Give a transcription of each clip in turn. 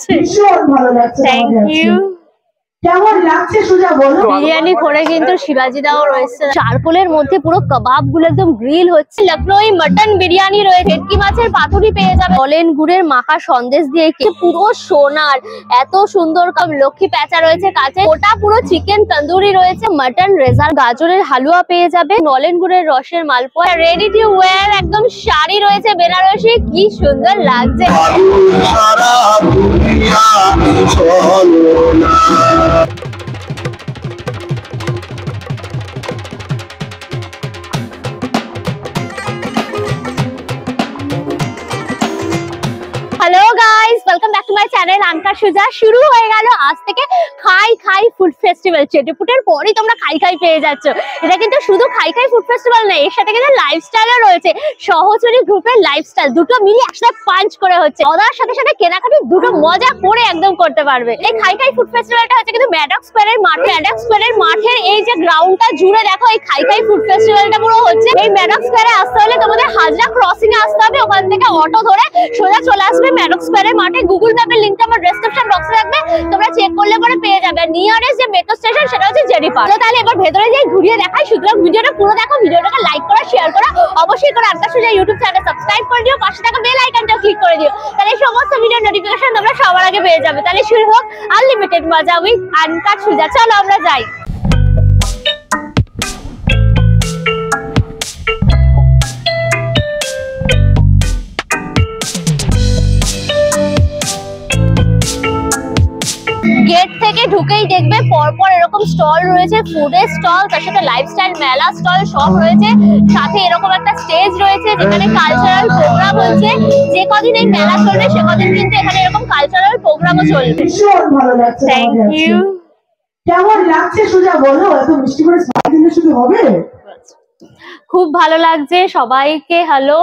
ভীষণ ভালো লাগছে। Thank you. কেমন লাগছে সুজা বলো? বিরিয়ানি করে কিন্তু শিবাজি দাও রয়েছে, চারকোলের মধ্যে পুরো কাবাব গুলো একদম গ্রিল হচ্ছে। লখনৌই মটন বিরিয়ানি রয়েছে, ভেটকি মাছের পাতুরি পেয়ে যাবে, নলেন গুড়ের মাখা সন্দেশ দিয়ে পুরো সোনার এত সুন্দর লক্ষ্মী প্যাঁচা রয়েছে কাছে, ওটা পুরো চিকেন তন্দুরি রয়েছে, মটন রেজার, গাজরের হালুয়া পেয়ে যাবে, নলেন গুড়ের রসের মালপোয়া, রেডি টু ওয়্যার একদম শাড়ি রয়েছে বেনারসি, কি সুন্দর লাগছে। Hello guys, welcome back to my channel আনকার সুজা। শুরু হয়ে গেল আজ থেকে খাই খাই ফুড ফেস্টিভ্যাল। চেটেপুটের পরই তোমরা খাই খাই পেয়ে যাচ্ছ। এটা কিন্তু শুধু খাই খাই ফুড ফেস্টিভ্যাল নয়, এর সাথে কিন্তু লাইফস্টাইলও রয়েছে। সহচরী গ্রুপের লাইফস্টাইল দুটো মিলে একসাথে পাঞ্চ করে হচ্ছে, ওদের সাথে সাথে কেনাকাটি দুটো মজা করে একদম করতে পারবে। এই খাই খাই ফুড ফেস্টিভ্যালটা হচ্ছে কিন্তু ম্যাডক স্কয়ারের মাঠে, ম্যাডক স্কয়ারের মাঠের এই যে গ্রাউন্ডটা জুড়ে দেখো এই খাই খাই ফুড ফেস্টিভ্যালটা পুরো হচ্ছে। এই ম্যাডক স্কয়ারে আসতে হলে তোমাদের হাজরা ক্রসিং এ আসতে হবে, ওখান থেকে অটো ধরে সোজা চলে আসবে ম্যাডক স্কয়ারের মাঠে। গুগল ম্যাপের লিংকটা আমার ডেসক্রিপশন বক্সে থাকবে, তোমরা চেক করলে পরে পেয়ে যাবে। নিয়ারেস্ট যে মেট্রো স্টেশন সেটা হচ্ছে জেডি পার্ক। তো তাহলে এবার ভেতরে যাই ঘুরিয়ে দেখাই, সুতরাং ভিডিওটা পুরো দেখো, ভিডিওটাকে লাইক করো, শেয়ার করো, অবশ্যই করে আনকার সুজা ইউটিউব চ্যানেল সাবস্ক্রাইব করে দিও, পাশে থাকা বেল আইকনটা ক্লিক করে দিও, তাহলে সমস্ত ভিডিও নোটিফিকেশন তোমরা সবার আগে পেয়ে যাবে। তাহলে শুরু হোক আনলিমিটেড মজা উইথ আনকার সুজা। চলো আমরা যাই। গেট থেকে ঢুকেই দেখবে পরপর এরকম স্টল রয়েছে, ফুডের স্টল, তার সাথে লাইফস্টাইল মেলা স্টল সব রয়েছে, সাথে এরকম একটা স্টেজ রয়েছে যেখানে কালচারাল প্রোগ্রাম হচ্ছে। যে কদিন এই মেলা চলবে সে কদিন কিন্তু এখানে এরকম কালচারাল প্রোগ্রামও চলবে। ভীষণ ভালো লাগছে। Thank you. কেমন লাগছে সুজা বলো? এত মিষ্টি করে স্মাইল দিলে শুধু হবে? খুব ভালো লাগছে সবাইকে। হ্যালো,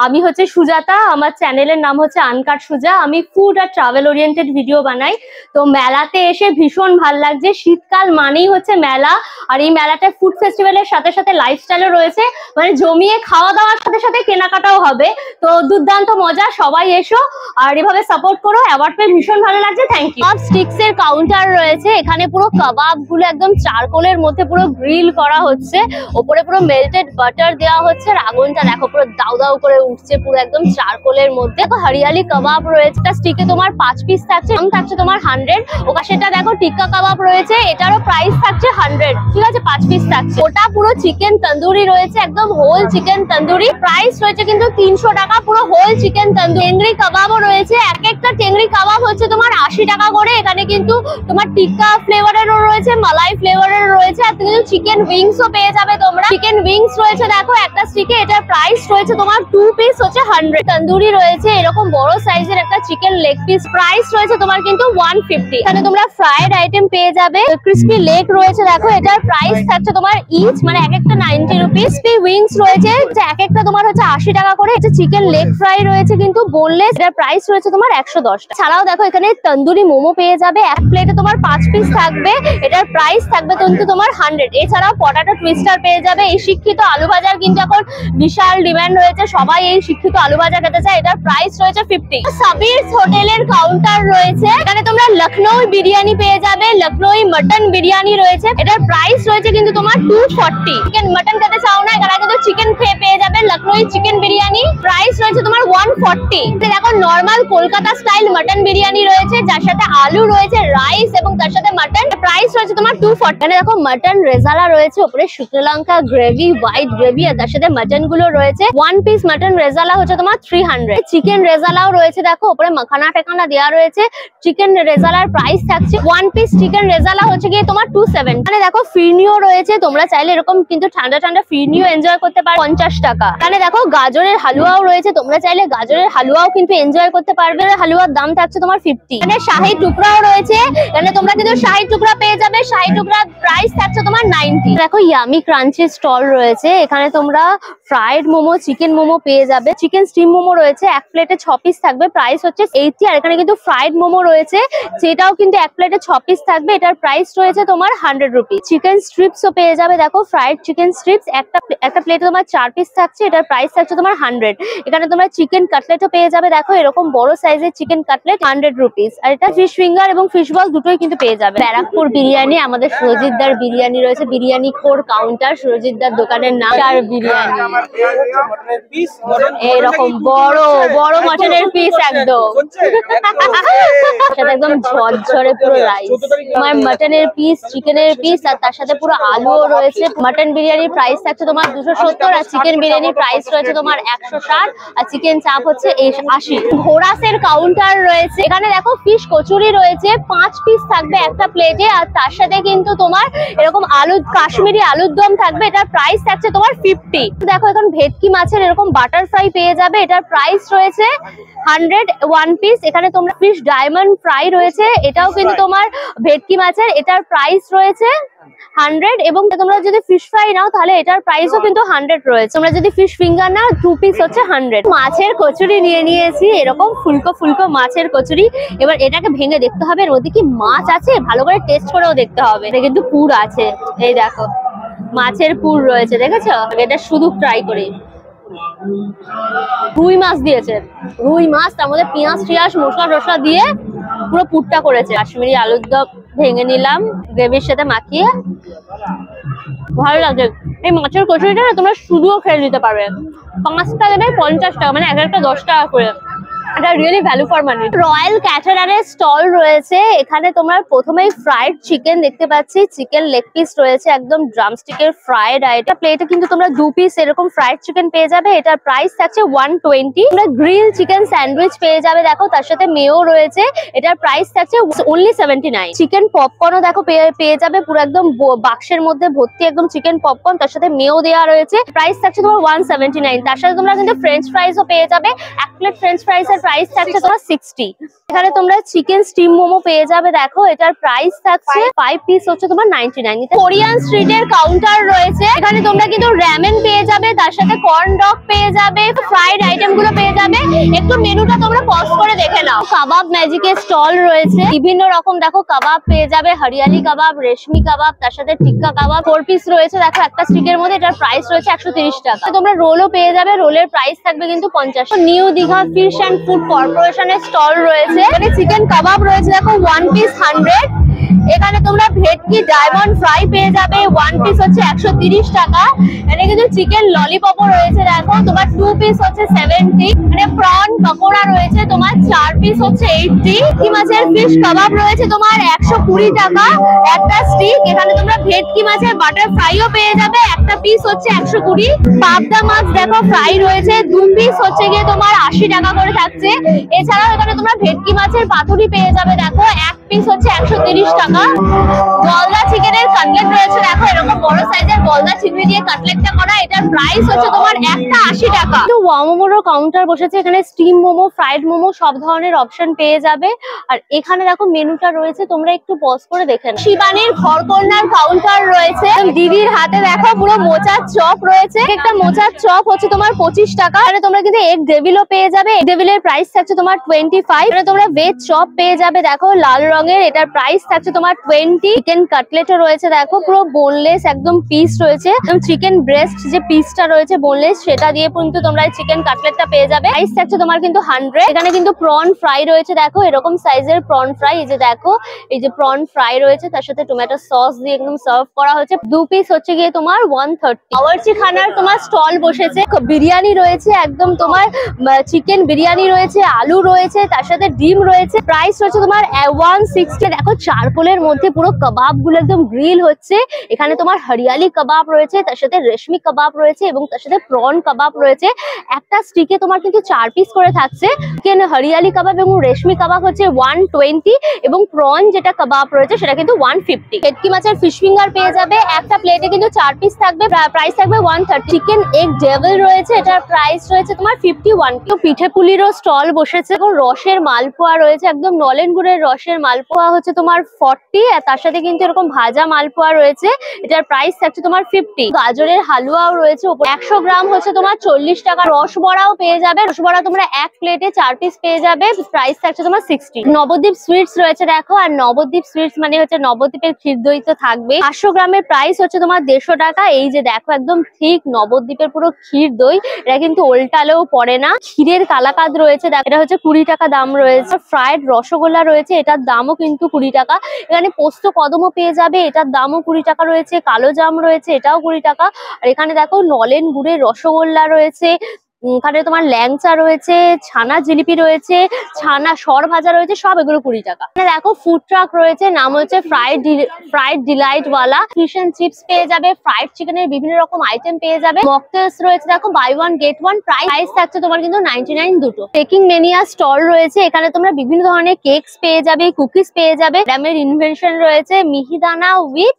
আমি হচ্ছে সুজাতা, আমার চ্যানেলের নাম হচ্ছে আনকার সুজা। আমি ফুড আর ট্রাভেল ওরিয়েন্টেড ভিডিও বানাই। তো মেলাতে এসে ভীষণ ভালো লাগছে। শীতকাল মানেই হচ্ছে মেলা, আর এই মেলাটা ফুড ফেস্টিভ্যালের সাথে সাথে লাইফস্টাইলও রয়েছে, মানে জমিয়ে খাওয়া দাওয়ার সাথে সাথে কেনাকাটাও হবে। তো দুর্দান্ত মজা, সবাই এসো আর এভাবে সাপোর্ট করো। অ্যাওয়ার্ড পেয়ে ভীষণ ভালো লাগছে, থ্যাংক ইউ। সব স্টিক্স এর কাউন্টার রয়েছে, এখানে পুরো কাবাব গুলো একদম চারকোলের মধ্যে পুরো গ্রিল করা হচ্ছে, ওপরে পুরো মেল্টেড বাটার দেওয়া হচ্ছে, আর আগুনটা দেখো পুরো দাউ দাউ করে উঠছে পুরো একদম চারকোলের মধ্যে। দেখো হরিয়ালি কাবাব রয়েছে, একটা স্টিকে তোমার 5 পিস থাকছে, দাম থাকছে তোমার 100। ওটা সেটা দেখো টিক্কা কাবাব রয়েছে, এটারও প্রাইস থাকছে 100, ঠিক আছে, 5 পিস থাকছে। ওটা পুরো চিকেন তন্দুরি রয়েছে, একদম হোল চিকেন তন্দুরি, প্রাইস রয়েছে কিন্তু 300 টাকা, পুরো হোল চিকেন তন্দুরি। টেংরি কাবাবও রয়েছে, এক একটা টেংরি কাবাব হচ্ছে তোমার 80 টাকা করে। এখানে কিন্তু তোমার টিক্কা ফ্লেভারেরও রয়েছে, মালাই ফ্লেভারেরও রয়েছে, আর কিন্তু চিকেন উইংসও পেয়ে যাবে তোমরা। চিকেন উইংস রয়েছে দেখো একটা স্টিকে, এটার প্রাইস রয়েছে তোমার 2 পিস হচ্ছে 100। তন্দুরি রয়েছে এরকম বড় সাইজের একটা চিকেন লেগ পিস, প্রাইস রয়েছে তোমার কিন্তু 150। এখানে তোমরা ফ্রাইড আইটেম পেয়ে যাবে, ক্রিসপি লেগ রয়েছে দেখো, এটার প্রাইস থাকছে তোমার ইচ মানে এক একটা 90 রুপিস। ক্রিসপি উইংস রয়েছে, এক একটা তোমার হচ্ছে 80 টাকা করে। এটা চিকেন লেগ ফ্রাই রয়েছে কিন্তু বোনলেস, এটার প্রাইস রয়েছে তোমার 110 টাকা। ছাড়াও দেখো এখানে তন্দুরি মোমো পেয়ে যাবে, এক প্লেটে তোমার 5 পিস থাকবে, এটার প্রাইস থাকবে কিন্তু তোমার 100। এছাড়াও পটাটো টুইস্টার পেয়ে যাবে। এই শিক্ষিত আলু ভাজার কিন্তু এখন বিশাল ডিমান্ড রয়েছে, সবাই এই শিক্ষিত আলু ভাজা খেতে চায়, এটার প্রাইস রয়েছে 50। সাবির হোটেলের কাউন্টার রয়েছে, এখানে তোমরা লখনৌ বিরিয়ানি পেয়ে যাবে, লখনৌই মটন বিরিয়ানি রয়েছে, এটার প্রাইস রয়েছে কিন্তু তোমার 240। চিকেন মটন খেতে চাও না, এখানে কিন্তু চিকেন খেয়ে পেয়ে যাবে লখনৌই চিকেন বিরিয়ানি, প্রাইস রয়েছে তোমার 140। দেখো normal Kolkata style mutton biryani রয়েছে, যার সাথে আলু রয়েছে, রাইস এবং তার সাথে মটন, প্রাইস রয়েছে তোমার 240। এখানে দেখো মটন রেজালা রয়েছে, উপরে শুকনো লঙ্কা গ্রেভি, হোয়াইট গ্রেভি, আর তার সাথে মটন গুলো রয়েছে। 1 পিস মটন রেজালা হচ্ছে তোমার 300। চিকেন রেজালাও রয়েছে দেখো, উপরে মাখানা টেকানা দেওয়া রয়েছে। চিকেন রেজালার প্রাইস থাকছে 1 পিস চিকেন রেজালা হচ্ছে গিয়ে তোমার 270। এখানে দেখো ফিরনিও রয়েছে, তোমরা চাইলে এরকম কিন্তু ঠান্ডা ঠান্ডা ফিরনিও এনজয় করতে পারো 50 টাকা। এখানে দেখো গাজরের হালুয়াও রয়েছে, তোমরা চাইলে গাজরের হালুয়াও কিন্তু এনজয় করতে পারবে, হালুয়ার দাম থাকছে তোমার 50। এখানে শাহী টুকরাও রয়েছে, এখানে তোমরা কিন্তু শাহী টুকরা পেয়ে যাবে, শাহী টুকরা প্রাইস থাকছে তোমার 90। দেখো ইয়ামি ক্রাঞ্চি স্টল রয়েছে, এখানে তোমরা ফ্রাইড মোমো, চিকেন মোমো পেয়ে যাবে, চিকেন স্টিম মোমো রয়েছে, এক প্লেটে 6 পিস থাকবে, প্রাইস হচ্ছে 80। আর এখানে কিন্তু ফ্রাইড মোমো রয়েছে, সেটাও কিন্তু এক প্লেটে 6 পিস থাকবে, এটার প্রাইস রয়েছে তোমার 100 রুপিস। চিকেন স্ট্রিপসও পেয়ে যাবে, দেখো ফ্রাইড চিকেন স্ট্রিপস একটা প্লেটে তোমার 4 পিস থাকছে, এটার প্রাইস থাকছে তোমার 100। এখানে তোমরা চিকেন কাটলেটও পেয়ে যাবে, দেখো এরকম বড় সাইজের চিকেন কাটলেট 100 রুপিস। আর এটা ফিশ ফিঙ্গার এবং ফিশ বল দুটোই কিন্তু পেয়ে যাবে। ব্যারাকপুর বিরিয়ানি, আমাদের সুরজিৎদার বিরিয়ানি রয়েছে, বিরিয়ানি খোর কাউন্টার, সুরজিৎদার দোকানের নাম আর বিরিয়ানি। এরকম বড় বড় মাটনের পিস একদম একদম ঝরঝরে পুরো রাইস, তোমার মাটনের পিস, চিকেনের পিস, আর তার সাথে পুরো আলুও রয়েছে। মাটন বিরিয়ানির প্রাইস থাকছে তোমার 270, আর চিকেন বিরিয়ানির প্রাইস রয়েছে তোমার 160, আর চিকেন চাপ হচ্ছে 80। ঘোড়াসের কাউন্টার রয়েছে, এখানে দেখো ফিশ কচুরি রয়েছে, 5 পিস থাকবে একটা প্লেটে, আর তার সাথে কিন্তু তোমার এরকম কাশ্মীরি আলুর দম থাকবে, এটার প্রাইস থাকছে তোমার 50। দেখো এখন ভেটকি মাছের এরকম বাটার ফ্রাই পেয়ে যাবে, এটার প্রাইস রয়েছে 100 1 পিস। এখানে তোমরা ফিশ ডায়মন্ড ফ্রাই রয়েছে, এটাও কিন্তু তোমার ভেটকি মাছের, এটার প্রাইস রয়েছে 100। এবং তোমরা যদি ফিশ ফ্রাই নাও তাহলে এটার প্রাইসও কিন্তু 100 রয়েছে। তোমরা যদি ফিশ ফিঙ্গার নাও 2 পিস হচ্ছে 100। মাছের কচুরি নিয়ে নিয়েছি, এরকম ফুলকো ফুলকো মাছের কচুরি। এবার এটাকে ভেঙে দেখতে হবে এর মধ্যে কি মাছ আছে, ভালো করে টেস্ট করেও দেখতে হবে। এটা কিন্তু পুর আছে, এই দেখো মাছের পুর রয়েছে, দেখেছো? এটা শুধু ফ্রাই করি। রুই মাছ দিয়েছে, রুই মাছ, তার মধ্যে পেঁয়াজ টিয়াজ মশলা টসলা দিয়ে পুরো পুরটা করেছে। কাশ্মীরি আলুর দম ভেঙে নিলাম গ্রেভির সাথে মাখিয়ে, ভালো লাগছে। এই মাছের কচুরিটা না তোমরা শুধুও খেয়ে নিতে পারবে, 5টা দেবে 50 টাকা, মানে এক একটা 10 টাকা করে। এটা really value for money. Royal ক্যাটারারের স্টল রয়েছে, এখানে তোমার প্রথমেই ফ্রাইড চিকেন দেখতে পাচ্ছি, চিকেন লেগ পিস রয়েছে একদম ড্রামস্টিকের ফ্রাইড। এটা প্লেটে কিন্তু তোমরা 2 পিস এরকম ফ্রাইড চিকেন পেয়ে যাবে, এটার প্রাইস থাকছে 120। তোমরা গ্রিল চিকেন স্যান্ডউইচ পেয়ে যাবে, দেখো তার সাথে মেও রয়েছে, এটার প্রাইস থাকছে only 79। চিকেন পপকর্নও দেখো পেয়ে যাবে, পুরো একদম বাক্সের মধ্যে ভর্তি একদম চিকেন পপকর্ন, তার সাথে মেও দেওয়া রয়েছে, প্রাইস থাকছে তোমার 179। তার সাথে তোমরা কিন্তু ফ্রেঞ্চ ফ্রাইজও পেয়ে যাবে, এক প্লেট ফ্রেঞ্চ ফ্রাইজ প্রাইস থাকছে তোমার 60। এখানে তোমরা চিকেন স্টিম মোমো পেয়ে যাবে, দেখো এটার প্রাইস থাকছে 5 পিস হচ্ছে তোমার 99। কোরিয়ান স্ট্রিটের কাউন্টার রয়েছে, এখানে তোমরা কিন্তু র‍্যামেন পেয়ে যাবে, তার সাথে কর্ন ডগ পেয়ে যাবে, ফ্রাইড আইটেম গুলো পেয়ে যাবে। একটু মেনুটা তোমরা পজ করে দেখে নাও। কাবাব ম্যাজিকের স্টল রয়েছে, বিভিন্ন রকম দেখো কাবাব পেয়ে যাবে, হরিয়ালি কাবাব, রেশমি কাবাব, তার সাথে টিক্কা কাবাব, 4 পিস রয়েছে দেখো একটা স্টিকের মধ্যে, এটার প্রাইস রয়েছে 130 টাকা। তোমরা রোলও পেয়ে যাবে, রোলের প্রাইস থাকবে কিন্তু 50। New Digha fish and food কর্পোরেশনের স্টল রয়েছে, এখানে চিকেন কাবাব রয়েছে দেখো 1 পিস 100। এখানে তোমরা ভেটকি ডায়মন্ড ফ্রাই পেয়ে যাবে, 1 পিস হচ্ছে 130 টাকা। এখানে কিন্তু চিকেন ললিপপও রয়েছে, দেখো তোমার 2 পিস হচ্ছে 70। এখানে প্রন পকোড়া রয়েছে তোমার 4 পিস হচ্ছে 80। ভেটকি মাছের ফিশ কাবাব রয়েছে তোমার 120 টাকা একটা স্টিক। এখানে তোমরা ভেটকি মাছের বাটার ফ্রাইও পেয়ে যাবে, একটা পিস হচ্ছে 120। পাবদা মাছ দেখো ফ্রাই রয়েছে, 2 পিস হচ্ছে গিয়ে তোমার 80 টাকা করে থাকছে। এছাড়াও এখানে তোমরা ভেটকি মাছের পাতুরি পেয়ে যাবে, দেখো এক পিস হচ্ছে 130 টাকা। গলদা চিকেনের কাটলেট রয়েছে, দেখো এরকম বড় সাইজের গলদা চিংড়ি দিয়ে কাটলেটটা করা, এটার প্রাইস হচ্ছে তোমার একটা 80 টাকা। তো মোমোর কাউন্টার বসেছে, এখানে স্টিম মোমো, ফ্রাইড মোমো সব ধরনের অপশন পেয়ে যাবে। আর এখানে দেখো মেনুটা রয়েছে, তোমরা একটু পজ করে দেখে নাও। শিবানীর ঘরকন্যার কাউন্টার রয়েছে, দিদির হাতে দেখো পুরো মোচার চপ রয়েছে, একটা মোচার চপ হচ্ছে তোমার 25 টাকা। এখানে তোমরা কিন্তু এগ ডেভিলও পেয়ে যাবে, এগ ডেভিলের প্রাইস থাকছে তোমার 25। এখানে তোমরা ভেজ চপ পেয়ে যাবে, দেখো লাল রঙের, এটার প্রাইস থাকছে তোমার 20। চিকেন কাটলেটও রয়েছে, দেখো পুরো বোনলেস একদম পিস রয়েছে, চিকেন ব্রেস্ট যে পিসটা রয়েছে বোনলেস সেটা দিয়ে কিন্তু তোমরা চিকেন কাটলেটটা পেয়ে যাবে, প্রাইস থাকছে তোমার কিন্তু 100। এখানে কিন্তু প্রন ফ্রাই রয়েছে, দেখো এরকম সাইজের প্রন ফ্রাই, এই যে দেখো এই যে প্রন ফ্রাই রয়েছে, তার সাথে টমেটো সস দিয়ে একদম সার্ভ করা হচ্ছে, 2 পিস হচ্ছে গিয়ে তোমার 130। বাবুর্চি খানার তোমার স্টল বসেছে, বিরিয়ানি রয়েছে একদম তোমার চিকেন বিরিয়ানি রয়েছে, আলু রয়েছে, তার সাথে ডিম রয়েছে, প্রাইস রয়েছে তোমার 160। দেখো চারকোলের মধ্যে পুরো কাবাব গুলো একদম গ্রিল হচ্ছে, এখানে তোমার হরিয়ালি কাবাব রয়েছে, তার সাথে রেশমি কাবাব রয়েছে এবং তার সাথে প্রন কাবাব রয়েছে। একটা স্টিকে তোমার কিন্তু 4 পিস করে থাকছে। চিকেন হরিয়ালি কাবাব এবং রেশমি কাবাব হচ্ছে 120 এবং প্রন যেটা কাবাব রয়েছে সেটা কিন্তু 150। ভেটকি মাছের ফিশ ফিঙ্গার পেয়ে যাবে, একটা প্লেটে কিন্তু 4 পিস থাকবে, প্রাইস থাকবে 130। চিকেন এগ ডেভিল রয়েছে, এটার প্রাইস রয়েছে তোমার 51। তো পিঠে পুলিরও স্টল বসেছে, এবং রসের মালপোয়া রয়েছে, একদম নলেন গুড়ের রসের মালপোয়া মালপোয়া হচ্ছে তোমার 40, আর তার সাথে কিন্তু এরকম ভাজা মালপোয়া রয়েছে, এটার প্রাইস থাকছে তোমার 50। গাজরের হালুয়াও রয়েছে, 100 গ্রাম হচ্ছে তোমার 40 টাকা। রসবড়াও পেয়ে যাবে, রসবড়া তোমরা এক প্লেটে 4 পিস পেয়ে যাবে, প্রাইস থাকছে তোমার 60। নবদ্বীপ সুইটস রয়েছে দেখো, আর নবদ্বীপ সুইটস মানে হচ্ছে নবদ্বীপের ক্ষীর দই তো থাকবে। 500 গ্রামের প্রাইস হচ্ছে তোমার 150 টাকা। এই যে দেখো একদম ঠিক নবদ্বীপের পুরো ক্ষীর দই, এটা কিন্তু ওল্টালেও পড়ে না। ক্ষীরের কালাকাঁদ রয়েছে, এটা হচ্ছে 20 টাকা দাম রয়েছে। ফ্রাইড রসগোল্লা রয়েছে, এটার দামও কিন্তু 20 টাকা। এখানে পোস্ত কদমও পেয়ে যাবে, এটার দামও 20 টাকা রয়েছে। কালো জাম রয়েছে, এটাও 20 টাকা। আর এখানে দেখো নলেন গুড়ের রসগোল্লা রয়েছে, এখানে তোমার ল্যাংচা রয়েছে, ছানা জিলিপি রয়েছে, ছানা সর ভাজা রয়েছে, সব এগুলো 20 টাকা। দেখো ফুড ট্রাক রয়েছে, নাম হচ্ছে ফ্রাইড ডিলাইট ওয়ালা। ফিশ এন্ড চিপস পেয়ে যাবে, ফ্রাইড চিকেনের বিভিন্ন রকম আইটেম পেয়ে যাবে। মকটেলস রয়েছে দেখো, buy one get one, price থাকছে তোমার কিন্তু 99 দুটো। বেকিং মেনিয়া স্টল রয়েছে, এখানে তোমরা বিভিন্ন ধরনের কেকস পেয়ে যাবে, কুকিজ পেয়ে যাবে। ম্যাডামের ইনভেনশন রয়েছে, মিহিদানা উইথ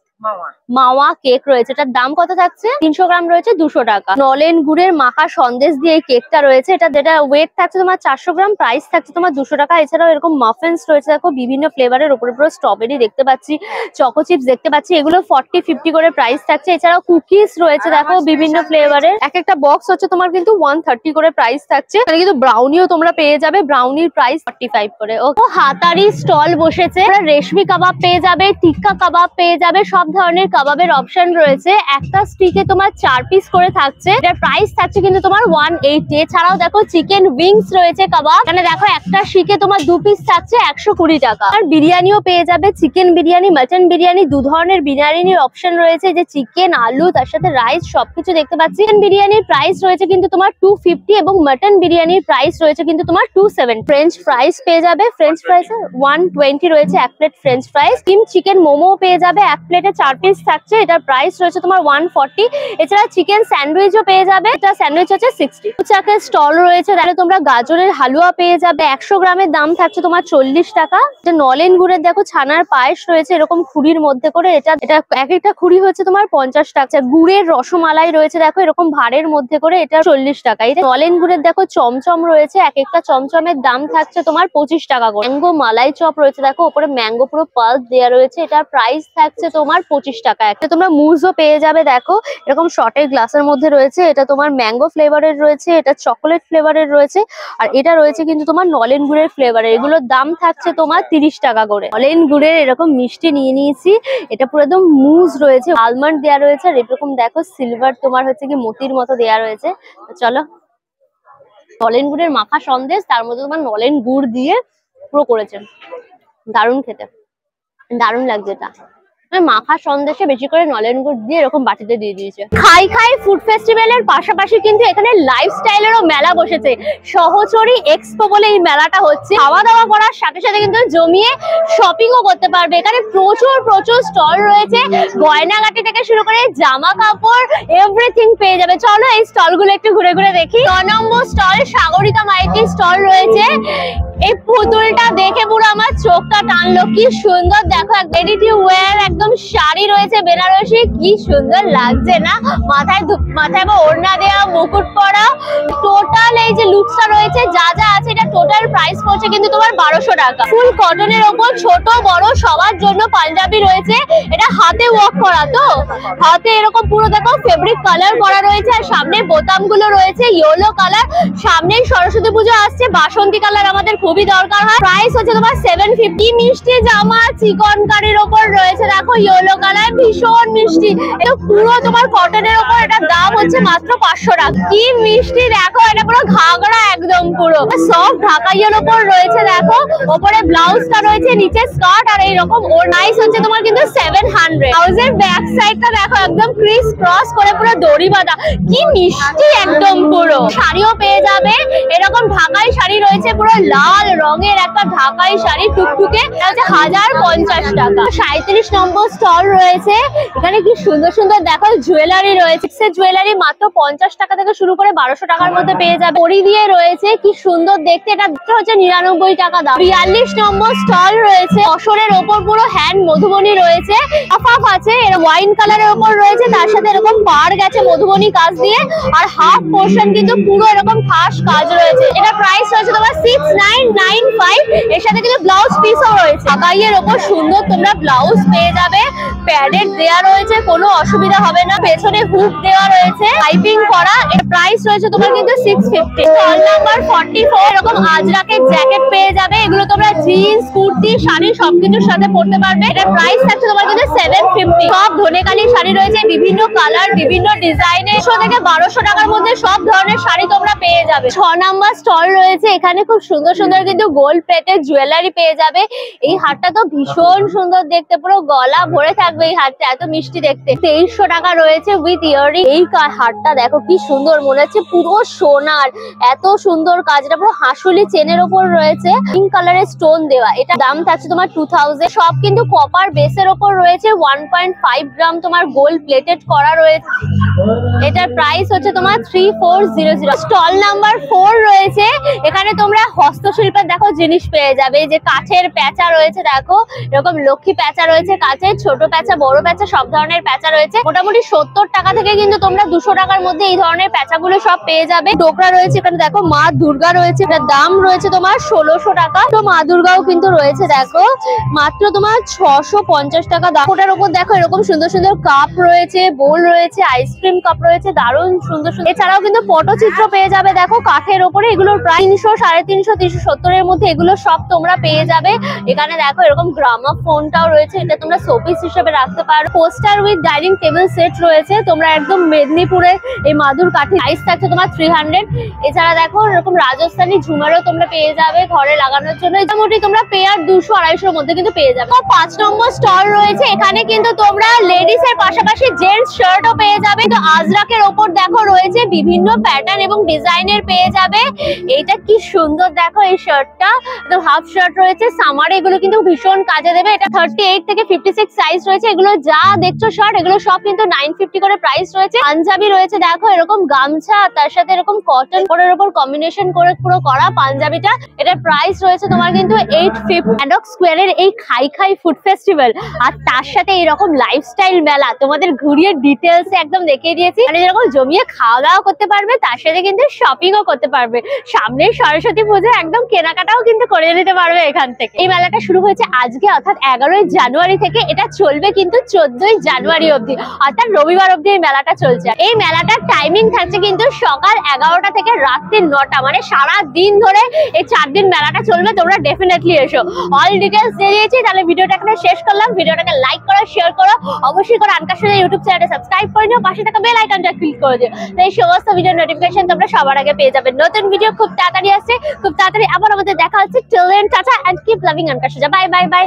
মাওয়া কেক রয়েছে, এটার দাম কত থাকছে? 300 গ্রাম রয়েছে 200 টাকা। নলেন গুড়ের মাখা সন্দেশ দিয়ে এই কেকটা রয়েছে, যেটা ওয়েট থাকছে তোমার 400 গ্রাম, প্রাইস থাকছে তোমার 200 টাকা। এছাড়াও এরকম মাফিনস রয়েছে দেখো, বিভিন্ন ফ্লেভারের উপরে পুরো স্ট্রবেরি দেখতে পাচ্ছি, চকো চিপস দেখতে পাচ্ছি, এগুলো 40-50 করে প্রাইস থাকছে। এছাড়াও কুকিজ রয়েছে দেখো বিভিন্ন ফ্লেভারের, এক একটা বক্স হচ্ছে তোমার কিন্তু 130 করে প্রাইস থাকছে। এখানে কিন্তু ব্রাউনিও তোমরা পেয়ে যাবে, ব্রাউনির প্রাইস 45 করে। ও হাতারি স্টল বসেছে, রেশমি কাবাব পেয়ে যাবে, টিক্কা কাবাব পেয়ে যাবে, সব ধরনের কাবাবের অপশন রয়েছে। একটা স্টিকে তোমার 4 পিস করে থাকছে, এটার প্রাইস থাকছে কিন্তু তোমার 180। এছাড়াও দেখো চিকেন উইংস রয়েছে কাবাব, এখানে দেখো একটা স্টিকে তোমার 2 পিস থাকছে 120 টাকা। আর বিরিয়ানিও পেয়ে যাবে, চিকেন বিরিয়ানি, মাটন বিরিয়ানি, দু ধরনের বিরিয়ানির অপশন রয়েছে, যে চিকেন আলু তার সাথে রাইস সবকিছু দেখতে পাচ্ছি। চিকেন বিরিয়ানির প্রাইস রয়েছে কিন্তু তোমার 250 এবং মাটন বিরিয়ানির প্রাইস রয়েছে কিন্তু তোমার 270। ফ্রেঞ্চ ফ্রাইস পেয়ে যাবে, ফ্রেঞ্চ ফ্রাইস 120 রয়েছে এক plate French fries. Steam chicken momo পেয়ে যাবে, এক প্লেটে 4 পিস থাকছে, এটার প্রাইস রয়েছে তোমার 140। এছাড়া চিকেন স্যান্ডউইচও পেয়ে যাবে, এটা স্যান্ডউইচ হচ্ছে 60। চাকের স্টল রয়েছে, তাহলে তোমরা গাজরের হালুয়া পেয়ে যাবে, 100 গ্রামের দাম থাকছে তোমার 40 টাকা। নলেন গুড়ের দেখো ছানার পায়েস রয়েছে এরকম খুঁড়ির মধ্যে করে, এটা এক একটা খুঁড়ি হচ্ছে তোমার 50 টাকা। গুড়ের রসমালাই রয়েছে দেখো এরকম ভাড়ের মধ্যে করে, এটা 40 টাকা। এটা নলেন গুড়ের দেখো চমচম রয়েছে, এক একটা চমচমের দাম থাকছে তোমার 25 টাকা করে। ম্যাঙ্গো মালাই চপ রয়েছে দেখো, উপরে ম্যাঙ্গো পুরো পাল্প দেওয়া রয়েছে, এটার প্রাইস থাকছে তোমার 25 টাকা। একটা তোমরা মুজও পেয়ে যাবে দেখো, এরকম শর্টের গ্লাসের মধ্যে রয়েছে, এটা তোমার ম্যাঙ্গো ফ্লেভারের রয়েছে, এটা চকোলেট ফ্লেভারের রয়েছে, আর এটা রয়েছে কিন্তু তোমার নলেন গুড়ের ফ্লেভারের। এগুলোর দাম থাকছে তোমার 30 টাকা করে। নলেন গুড়ের এরকম মিষ্টি নিয়ে নিয়েছি, এটা পুরো একদম মুজ রয়েছে, আলমন্ড দেওয়া রয়েছে, আর এরকম দেখো সিলভার তোমার হচ্ছে কি মতির মতো দেওয়া রয়েছে। চলো, নলেন গুড়ের মাখা সন্দেশ, তার মধ্যে তোমার নলেন গুড় দিয়ে পুরো করেছে, দারুণ খেতে, দারুণ লাগছে এটা। মাখা সন্দেশে বেশি করে নলেন গুড় দিয়ে এরকম বাটিতে দিয়ে দিয়েছে। খাই খাই ফুড ফেস্টিভ্যালের পাশাপাশি কিন্তু এখানে লাইফস্টাইলেরও মেলা বসেছে, সহচরী এক্সপো বলে এই মেলাটা হচ্ছে। খাওয়া দাওয়া করার সাথে সাথে কিন্তু জমিয়ে শপিংও করতে পারবে। এখানে প্রচুর স্টল রয়েছে, গয়নাগাটি থেকে শুরু করে জামা কাপড় এভরিথিং পেয়ে যাবে। চলো এই স্টল গুলো একটু ঘুরে ঘুরে দেখি। 9 নম্বর স্টল সাগরিকা মাইতির স্টল রয়েছে, এই পুতুলটা দেখে পুরো আমার চোখটা টানলো, কি সুন্দর দেখো, রেডি টু ওয়্যার একদম শাড়ি রয়েছে বেনারসি, কি সুন্দর লাগছে না, মাথায় আবার ওড়না দেওয়া, মুকুট পরা, টোটাল এই যে লুকসটা রয়েছে যা আছে, এটা টোটাল প্রাইস পড়ছে কিন্তু তোমার 1200 টাকা। ফুল কটনের ওপর ছোট বড় সবার জন্য পাঞ্জাবি রয়েছে, এটা হাতে ওয়ার্ক করা, তো হাতে এরকম পুরো দেখো ফেব্রিক কালার করা রয়েছে, আর সামনে বোতাম গুলো রয়েছে ইয়েলো কালার। সামনেই সরস্বতী পুজো আসছে, বাসন্তী কালার আমাদের খুবই দরকার হয়। প্রাইস হচ্ছে তোমার 750। মিষ্টি জামা চিকন কারির ওপর রয়েছে দেখো ইয়েলো কালার, ভীষণ মিষ্টি, এটা পুরো তোমার কটনের ওপর, এটার দাম হচ্ছে মাত্র 500 টাকা। কি মিষ্টি দেখো, এটা পুরো ঘাগড়া একদম পুরো সফট ঢাকাইয়ের ওপর রয়েছে দেখো, ওপরে ব্লাউজটা রয়েছে, নিচে স্কার্ট, আর এইরকম ওর প্রাইস হচ্ছে তোমার কিন্তু 700। ব্লাউজের ব্যাক সাইডটা দেখো একদম ক্রিস ক্রস করে পুরো দড়ি বাঁধা, কি মিষ্টি একদম পুরো। শাড়িও পেয়ে যাবে, এরকম ঢাকাই শাড়ি রয়েছে, পুরো লাল রঙের একটা ঢাকাই শাড়ি টুকটুকে, এটা হচ্ছে 1050 টাকা। 37 নম্বর স্টল রয়েছে, এখানে কি সুন্দর দেখো জুয়েলারি রয়েছে, জুয়েলারি মাত্র 50 টাকা থেকে শুরু করে 1200 টাকার মধ্যে পেয়ে যাবে। পরি দিয়ে রয়েছে, কি সুন্দর দেখতে, এটা হচ্ছে 99 টাকা দাম। 42 নম্বর স্টল রয়েছে, অসরের ওপর পুরো হ্যান্ড মধুবনী রয়েছে, হাফ আছে, এর ওয়াইন কালারের ওপর রয়েছে, তার সাথে এরকম পার গেছে মধুবনী কাজ দিয়ে, আর হাফ পোর্শন কিন্তু পুরো এরকম খাস কাজ রয়েছে। এটা প্রাইস রয়েছে তোমার 6995, এর সাথে কিন্তু ব্লাউজ পিসও রয়েছে। ঢাকাইয়ের ওপর সুন্দর তোমরা ব্লাউজ পেয়ে যাবে, প্যাডেড দেওয়া রয়েছে, কোনো অসুবিধা হবে না, পেছনে হুক দেওয়া রয়েছে, পাইপিং করা। এর প্রাইস রয়েছে তোমার কিন্তু 650। স্টল নাম্বার 44 এরকম আজরাকের জ্যাকেট পেয়ে যাবে, এগুলো তোমরা জিন্স, কুর্তি, শাড়ি সবকিছুর সাথে পরতে পারবে। এটার প্রাইস থাকছে তোমার কিন্তু 750। সব ধনেকালি শাড়ি রয়েছে, বিভিন্ন কালার, বিভিন্ন ডিজাইনের, 100 থেকে 1200 টাকার মধ্যে সব ধরনের শাড়ি তোমরা পেয়ে যাবে। 6 নাম্বার স্টল রয়েছে, এখানে খুব সুন্দর সুন্দর কিন্তু গোল্ড প্লেটেড জুয়েলারি পেয়ে যাবে। এই হারটা তো ভীষণ সুন্দর দেখতে, পুরো গলা ভরে থাকবে এই হারটা, এত মিষ্টি দেখতে। 2300 টাকা রয়েছে উইথ ইয়ারিং। এই হারটা দেখো কি সুন্দর, মনে হচ্ছে পুরো সোনার, এত সুন্দর কাজটা, পুরো হাসুলি চেনের ওপর রয়েছে, পিঙ্ক কালারের স্টোন দেওয়া। এটা দাম থাকছে তোমার 2000। সব কিন্তু কপার বেসের ওপর রয়েছে, 1.5 গ্রাম তোমার গোল্ড প্লেটেড করা রয়েছে। এটার প্রাইস হচ্ছে তোমার 3400। স্টল নাম্বার 4 রয়েছে, এখানে তোমরা হস্তশিল্পের দেখো জিনিস পেয়ে যাবে। এই যে কাঠের প্যাঁচা রয়েছে, দেখো এরকম লক্ষ্মী প্যাঁচা রয়েছে, কাঠের ছোট প্যাঁচা, বড় প্যাঁচা, সব ধরনের প্যাঁচা রয়েছে। মোটামুটি 70 টাকা থেকে কিন্তু তোমরা 200 টাকার মধ্যে এই ধরনের প্যাঁচাগুলো সব পেয়ে যাবে। ডোকরা রয়েছে, এখানে দেখো মা দুর্গা রয়েছে, এটার দাম রয়েছে তোমার 1600 টাকা। তো মা দুর্গাও কিন্তু রয়েছে, দেখো মাত্র তোমার 650 টাকা দাম। ওটার উপর দেখো এরকম সুন্দর সুন্দর কাপ রয়েছে, বোল রয়েছে, আইসক্রিম কাপ রয়েছে, দারুণ সুন্দর সুন্দর। এছাড়াও কিন্তু পটচিত্র পেয়ে যাবে, দেখো কাঠের ওপরে, এগুলোর প্রায় 300, 350, 370 এর মধ্যে এগুলো সব তোমরা পেয়ে যাবে। এখানে দেখো এরকম গ্রামাফোনটাও রয়েছে, এটা তোমরা শোপিস হিসেবে রাখতে পারো। Poster with dining table set রয়েছে, তোমরা একদম মেদিনীপুরে এই মাদুর কাঠের প্রাইস থাকছে তোমার 300। এছাড়া দেখো এরকম রাজস্থানী ঝুমারও তোমরা পেয়ে যাবে ঘরে লাগানোর জন্য। মোটামুটি তোমরা পেয়ার 200-250 মধ্যে কিন্তু পেয়ে যাবে। 5 নম্বর স্টল রয়েছে, এখানে কিন্তু তোমরা লেডিস এর পাশাপাশি জেন্টস শার্টও পেয়ে যাবে। তো আজরাকের ওপর দেখো রয়েছে বিভিন্ন প্যাটার্ন এবং ডিজাইনের পেয়ে যাবে। এইটা কি সুন্দর দেখো, এই শার্টটা একদম হাফ শার্ট রয়েছে, সামারে এগুলো কিন্তু ভীষণ কাজে দেবে। এটা 38 থেকে 56 সাইজ রয়েছে। এগুলো যা দেখছো শার্ট, এগুলো সব কিন্তু 950 করে প্রাইস রয়েছে। পাঞ্জাবি রয়েছে, দেখো এরকম গামছা, তার সাথে এরকম কটন পরের উপর কম্বিনেশন করে পুরো করা পাঞ্জাবিটা। এটার প্রাইস রয়েছে তোমার কিন্তু 850। অ্যাডক স্কোয়ারের এই খাই খাই ফুড ফেস্টিভ্যাল আর তার সাথে এরকম লাইফস্টাইল মেলা তোমাদের ঘুরিয়ে ডিটেলস একদম দেখিয়ে দিয়েছি। মানে যেরকম জমিয়ে খাওয়া দাওয়া করতে পারবে, তার সাথে কিন্তু শপিংও করতে পারবে। সামনে সরস্বতী পুজো, একদম কেনাকাটাও কিন্তু করে নিতে পারবে এখান থেকে। এই মেলাটা শুরু হয়েছে আজকে অর্থাৎ 11ই জানুয়ারি থেকে, এটা চলবে কিন্তু 14ই জানুয়ারি অবধি, অর্থাৎ রবিবার অবধি এই মেলাটা চলছে। এই মেলাটার টাইমিং থাকছে কিন্তু সকাল 11টা থেকে রাত্রি 9টা, মানে সারা দিন ধরে এই 4 দিন মেলাটা চলবে। তোমরা ডেফিনেটলি এসো। অল ডিটেলস দিয়ে দিয়েছি, তাহলে ভিডিওটা এখানে শেষ করলাম। ভিডিওটাকে লাইক করো, শেয়ার করো, অবশ্যই করে আনকার সুজা ইউটিউব চ্যানেলটা সাবস্ক্রাইব করে নিও, পাশে থাকা বেল আইকনটা ক্লিক করে দিও। তো এই সমস্ত ভিডিও নোটিফিকেশন তোমরা সবার আগে পেয়ে যাবে। নতুন ভিডিও খুব তাড়াতাড়ি আসছে, খুব তাড়াতাড়ি আবার আমাদের দেখা হচ্ছে। Till then tata and keep loving আনকার সুজা। Bye bye by.